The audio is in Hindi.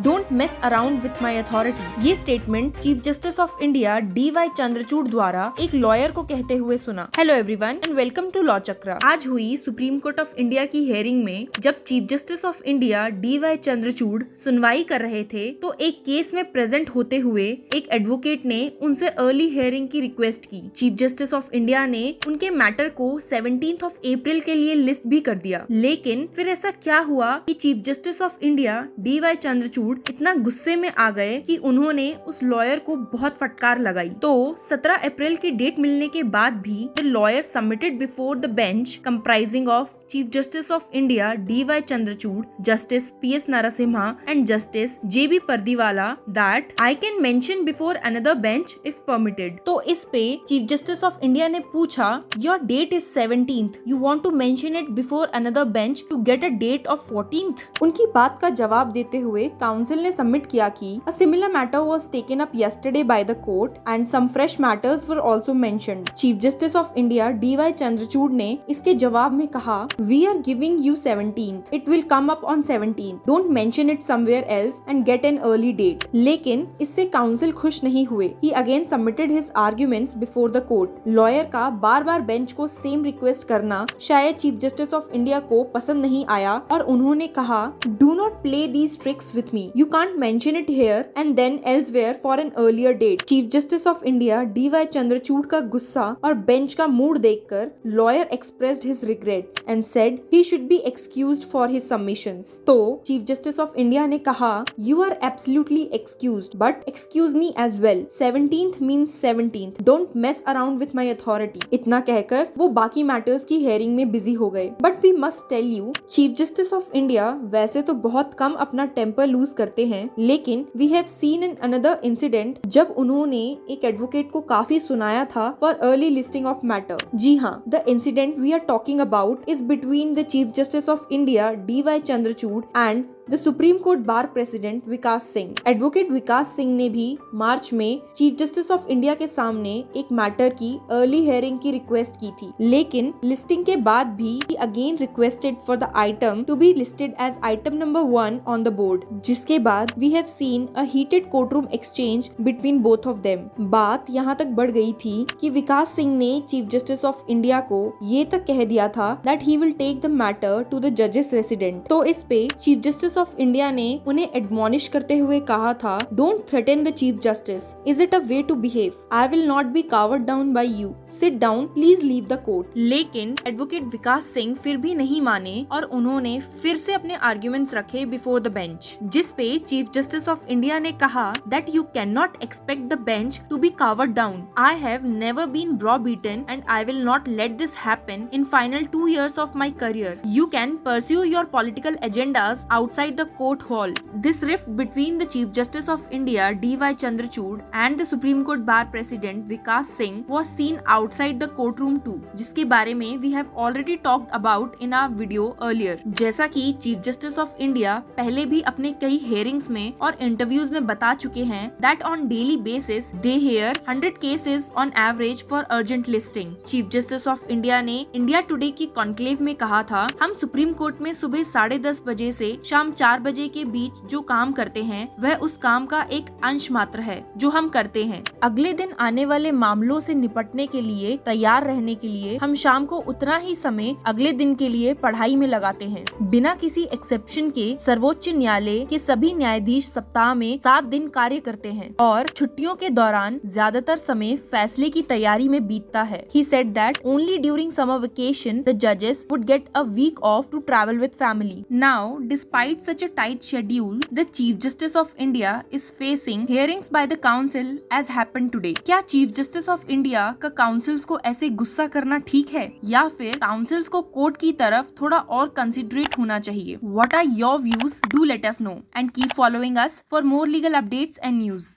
Don't mess around with my authority. ये statement chief justice of India DY Chandrachud द्वारा एक लॉयर को कहते हुए सुना। Hello everyone and welcome to Law Chakra. आज हुई सुप्रीम कोर्ट ऑफ इंडिया की हियरिंग में जब chief justice of India DY Chandrachud सुनवाई कर रहे थे तो एक केस में प्रेजेंट होते हुए एक एडवोकेट ने उनसे अर्ली हियरिंग की रिक्वेस्ट की। चीफ जस्टिस ऑफ इंडिया ने उनके मैटर को 17 अप्रैल के लिए लिस्ट भी कर दिया, लेकिन फिर ऐसा क्या हुआ कि chief justice of India DY Chandrachud इतना गुस्से में आ गए कि उन्होंने उस लॉयर को बहुत फटकार लगाई। तो 17 अप्रैल की डेट मिलने के बाद भी the lawyer submitted before the bench comprising of chief justice of India DY Chandrachud, justice PS Narasimha and justice JB Pardiwala that I can mention before another bench if permitted. तो इस पे चीफ जस्टिस ऑफ इंडिया ने पूछा, your date is 17th, you want to mention it before another bench to get a date of 14th। उनकी बात का जवाब देते हुए काउंसिल ने सबमिट किया कि a similar matter was taken up yesterday by the court and some fresh matters were also mentioned. Chief justice of India DY Chandrachud ने इसके जवाब में कहा, we are giving you 17th, it will come up on 17th, don't mention it somewhere else and get an early date. लेकिन इससे काउंसिल खुश नहीं हुए। He again submitted his arguments before the court. Lawyer का बार बार बेंच को सेम रिक्वेस्ट करना शायद चीफ जस्टिस ऑफ इंडिया को पसंद नहीं आया और उन्होंने कहा, do not play these tricks with me, you can't mention it here and then elsewhere for an earlier date. Chief justice of India DY Chandrachud का गुस्सा और बेंच का मूड देखकर lawyer expressed his regrets and said he should be excused for his submissions. तो चीफ जस्टिस ऑफ इंडिया ने कहा, you are absolutely excused but excuse me as well, 17th means 17th, don't mess around with my authority. इतना कहकर वो बाकी मैटर्स की हियरिंग में बिजी हो गए। But we must tell you, chief justice of India वैसे तो बहुत कम अपना टेम्पर लूज करते हैं, लेकिन we have seen in another incident जब उन्होंने एक एडवोकेट को काफी सुनाया था for early listing of matter. जी हाँ, the incident we are talking about is between the chief justice of India DY Chandrachud and the Supreme Court bar president Vikas Singh. Advocate Vikas Singh ने भी मार्च में चीफ जस्टिस ऑफ इंडिया के सामने एक मैटर की अर्ली हियरिंग की रिक्वेस्ट की थी, लेकिन लिस्टिंग के बाद भी he again requested for the item to be listed as item number 1 on the board, जिसके बाद we have seen a heated courtroom exchange between both of them. बात यहाँ तक बढ़ गई थी कि विकास सिंह ने चीफ जस्टिस ऑफ इंडिया को ये तक कह दिया था that he will take the matter to the जजेस रेसिडेंट। तो इस पे चीफ जस्टिस ऑफ इंडिया ने उन्हें एडमोनिश करते हुए कहा था, don't threaten the chief justice, is it a way to behave, I will not be coward down by you, sit down, please leave the court. लेकिन एडवोकेट विकास सिंह फिर भी नहीं माने और उन्होंने फिर से अपने आर्ग्यूमेंट्स रखे बिफोर द बेंच, जिस पे चीफ जस्टिस ऑफ इंडिया ने कहा that you can not expect the bench to be coward down, I have never been browbeaten and I will not let this happen in final 2 years of my career, you can pursue your political agendas outside the court hall. This rift between the Chief Justice of India DY Chandrachud and the Supreme Court Bar President Vikas Singh was seen outside the courtroom too, जिसके बारे में we have already talked about in our video earlier। जैसा कि Chief Justice of India पहले भी अपने कई hearings में और interviews में बता चुके हैं that on daily basis they hear 100 cases on average for urgent listing। Chief Justice of India ने इंडिया टुडे की कॉन्क्लेव में कहा था, हम सुप्रीम कोर्ट में सुबह 10:30 बजे से शाम 4 बजे के बीच जो काम करते हैं वह उस काम का एक अंश मात्र है जो हम करते हैं। अगले दिन आने वाले मामलों से निपटने के लिए तैयार रहने के लिए हम शाम को उतना ही समय अगले दिन के लिए पढ़ाई में लगाते हैं। बिना किसी एक्सेप्शन के सर्वोच्च न्यायालय के सभी न्यायाधीश सप्ताह में 7 दिन कार्य करते हैं और छुट्टियों के दौरान ज्यादातर समय फैसले की तैयारी में बीतता है। He said that only during summer vacation the judges would get a week off to travel with family. Now, despite such a tight schedule, the Chief Justice of India is facing hearings by the council as happened today. क्या Chief Justice of India का councils को ऐसे गुस्सा करना ठीक है या फिर councils को कोर्ट की तरफ थोड़ा और considerate होना चाहिए? What are your views? Do let us know and keep following us for more legal updates and news.